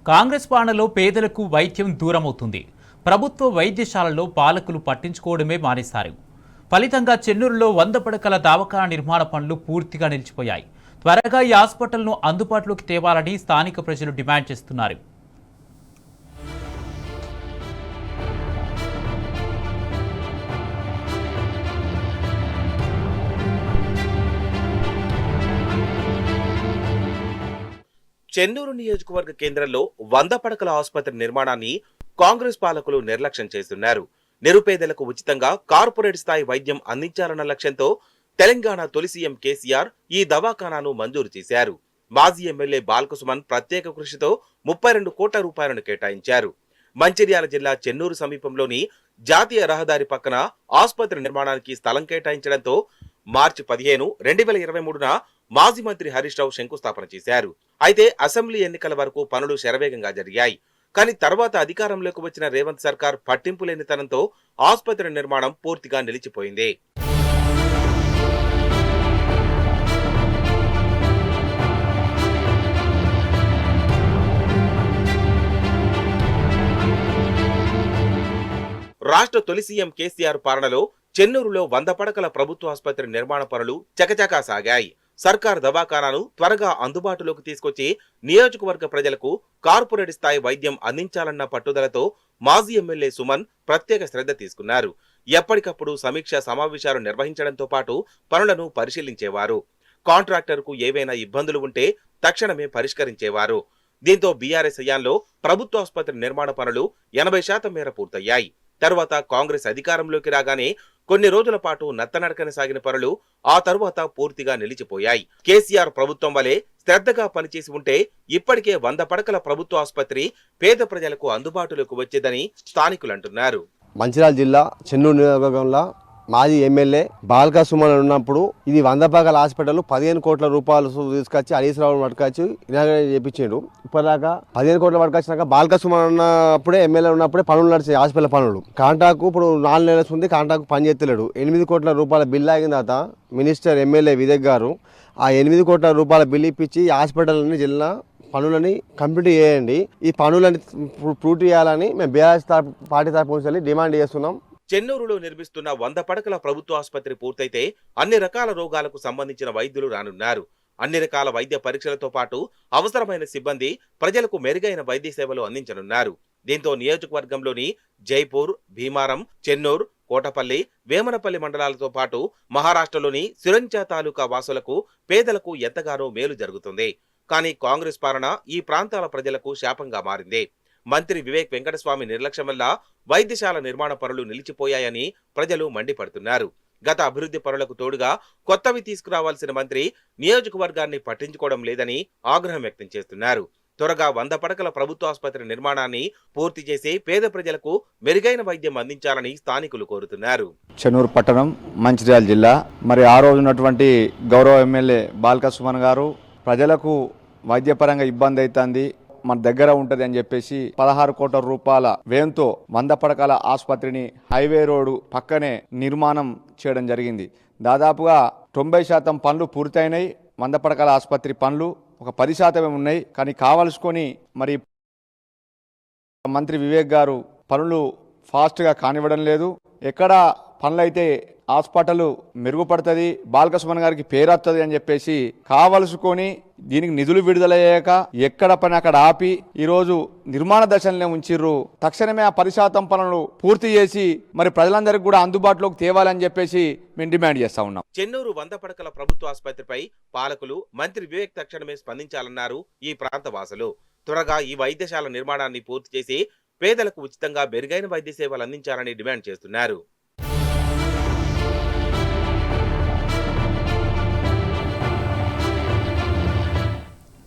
కాంగ్రెస్ పాలనలో పేదలకు వైద్యం దూరమవుతుంది. ప్రభుత్వ వైద్యశాలలో పాలకులు పట్టించుకోవడమే మానేశారు. ఫలితంగా చెన్నూరులో 100 పడకల దవాఖానా నిర్మాణ పనులు పూర్తిగా నిలిచిపోయాయి. త్వరగా ఈ హాస్పిటల్ను అందుబాటులోకి తేవాలని స్థానిక ప్రజలు డిమాండ్ చేస్తున్నారు. చెన్నూరు నియోజకవర్గ కేంద్రంలో 100 పడకల ఆసుపత్రి నిర్మాణాన్ని కాంగ్రెస్ పాలకులు నిర్లక్ష్యం చేస్తున్నారు. నిరుపేదలకు ఉచితంగా కార్పొరేట్ స్థాయి వైద్యం అందించాలన్న లక్ష్యంతో తెలంగాణ తొలి సీఎం కేసీఆర్ ఈ దవాఖానాను మంజూరు చేశారు. మాజీ ఎమ్మెల్యే బాల్కసుమన్ ప్రత్యేక కృషితో 32 కోట్ల రూపాయలను కేటాయించారు. మంచిర్యాల జిల్లా చెన్నూరు సమీపంలోని జాతీయ రహదారి పక్కన ఆసుపత్రి నిర్మాణానికి స్థలం కేటాయించడంతో మార్చి 15, 2023న మాజీ మంత్రి హరీష్ రావు శంకుస్థాపన చేశారు. అయితే అసెంబ్లీ ఎన్నికల వరకు పనులు శరవేగంగా జరిగాయి. కానీ తర్వాత అధికారంలోకి వచ్చిన రేవంత్ సర్కార్ పట్టింపు లేనితనంతో ఆసుపత్రి నిర్మాణం పూర్తిగా నిలిచిపోయింది. రాష్ట్ర తొలి సీఎం కేసీఆర్ పాలనలో చెన్నూరులో 100 పడకల ప్రభుత్వ ఆసుపత్రి నిర్మాణ పనులు చకచకా సాగాయి. సర్కార్ దవాఖానాను త్వరగా అందుబాటులోకి తీసుకొచ్చి నియోజకవర్గ ప్రజలకు కార్పొరేట్ స్థాయి వైద్యం అందించాలన్న పట్టుదలతో మాజీ ఎమ్మెల్యే సుమన్ ప్రత్యేక శ్రద్ధ తీసుకున్నారు. ఎప్పటికప్పుడు సమీక్ష సమావేశాలు నిర్వహించడంతో పాటు పనులను పరిశీలించేవారు. కాంట్రాక్టర్కు ఏవైనా ఇబ్బందులు ఉంటే తక్షణమే పరిష్కరించేవారు. దీంతో బీఆర్ఎస్ హయాంలో ప్రభుత్వ ఆసుపత్రి నిర్మాణ పనులు 80% మేర పూర్తయ్యాయి. తర్వాత కాంగ్రెస్ అధికారంలోకి రాగానే కొన్ని రోజుల పాటు నత్తనడకన సాగిన పనులు ఆ తరువాత పూర్తిగా నిలిచిపోయాయి. కేసీఆర్ ప్రభుత్వం వలె శ్రద్ధగా పనిచేసి ఉంటే ఇప్పటికే 100 పడకల ప్రభుత్వ ఆసుపత్రి పేద ప్రజలకు అందుబాటులోకి వచ్చేదని స్థానికులు అంటున్నారు. మంచిర్యాల జిల్లా చెన్నూరు నియోజకవర్గంలో మాజీ ఎమ్మెల్యే బాల్కసుమన్ ఉన్నప్పుడు ఇది 100 పడకల హాస్పిటల్ 15 కోట్ల రూపాయలు తీసుకొచ్చి హరీష్ రావు పట్టుకొచ్చి ఇనాగ్రేట్ చేయించాడు. ఇప్పటిదాకా 15 కోట్ల పట్టుకొచ్చినాక బాల్కసుమన్ ఉన్నప్పుడే ఎమ్మెల్యే ఉన్నప్పుడే పనులు నడిచాయి. హాస్పిటల్ పనులు కాంటాకు ఇప్పుడు 4 నెలల ఉంది. కాంటాకు పని చేస్తలేడు. 8 కోట్ల రూపాయల బిల్లు ఆగిన తర్వాత మినిస్టర్ ఎమ్మెల్యే వివేక్ గారు ఆ 8 కోట్ల రూపాయల బిల్లు ఇప్పించి హాస్పిటల్ని జిల్లా పనులని కంప్లీట్ చేయండి, ఈ పనులని పూర్తి చేయాలని మేము బీఆర్ఎస్ పార్టీ తరఫు నుంచి డిమాండ్ చేస్తున్నాం. చెన్నూరులో నిర్మిస్తున్న 100 పడకల ప్రభుత్వ ఆసుపత్రి పూర్తయితే అన్ని రకాల రోగాలకు సంబంధించిన వైద్యులు రానున్నారు. అన్ని రకాల వైద్య పరీక్షలతో పాటు అవసరమైన సిబ్బంది ప్రజలకు మెరుగైన వైద్య సేవలు అందించనున్నారు. దీంతో నియోజకవర్గంలోని జైపూర్, భీమారం, చెన్నూరు, కోటపల్లి, వేమనపల్లి మండలాలతో పాటు మహారాష్ట్రలోని సిరంచా తాలూకా వాసులకు పేదలకు ఎంతగానో మేలు జరుగుతుంది. కానీ కాంగ్రెస్ పాలన ఈ ప్రాంతాల ప్రజలకు శాపంగా మారింది. మంత్రి వివేక్ వెంకటస్వామి నిర్లక్ష్యం వల్ల వైద్యశాల నిర్మాణ పనులు నిలిచిపోయాయని ప్రజలు మండిపడుతున్నారు. గత అభివృద్ధి పనులకు తోడుగా కొత్తవి తీసుకురావాల్సిన మంత్రి నియోజకవర్గాన్ని పట్టించుకోవడం లేదని ఆగ్రహం వ్యక్తం చేస్తున్నారు. త్వరగా 100 పడకల ప్రభుత్వ ఆసుపత్రి నిర్మాణాన్ని పూర్తి చేసి పేద ప్రజలకు మెరుగైన వైద్యం అందించాలని స్థానికులు కోరుతున్నారు. చెన్నూరు పట్టణం, మంచిర్యాల జిల్లా. మరి ఆ రోజు ఉన్నటువంటి గౌరవ ఎమ్మెల్యే బాల్కసుమన్ గారు ప్రజలకు వైద్యపరంగా ఇబ్బంది అవుతుంది, మన దగ్గర ఉంటది అని చెప్పేసి 16 కోట్ల రూపాయల వ్యయంతో 100 పడకల ఆసుపత్రిని హైవే రోడ్డు పక్కనే నిర్మాణం చేయడం జరిగింది. దాదాపుగా 90% పనులు పూర్తయినాయి. 100 పడకల ఆసుపత్రి పనులు ఒక 10% ఉన్నాయి. కానీ కావలసుకొని మరి మంత్రి వివేక్ గారు పనులు ఫాస్ట్గా కానివ్వడం లేదు. ఎక్కడ పనులైతే హాస్పిటల్ మెరుగుపడుతుంది, బాల్కసుమన్ గారికి పేరు వస్తుంది అని చెప్పేసి కావలసుకొని దీనికి నిధులు విడుదలయ్యాక ఎక్కడ పని అక్కడ ఆపి ఈరోజు నిర్మాణ దశలనే ఉంచిర్రు. తక్షణమే ఆ 10% పనులు పూర్తి చేసి మరి ప్రజలందరికీ కూడా అందుబాటులోకి తేవాలని చెప్పేసి మేము డిమాండ్ చేస్తా ఉన్నాం. చెన్నూరు 100 పడకల ప్రభుత్వ ఆసుపత్రిపై పాలకులు, మంత్రి వివేక్ తక్షణమే స్పందించాలన్నారు ఈ ప్రాంత వాసులు. త్వరగా ఈ వైద్యశాల నిర్మాణాన్ని పూర్తి చేసి పేదలకు ఉచితంగా మెరుగైన వైద్య సేవలు అందించాలని డిమాండ్ చేస్తున్నారు.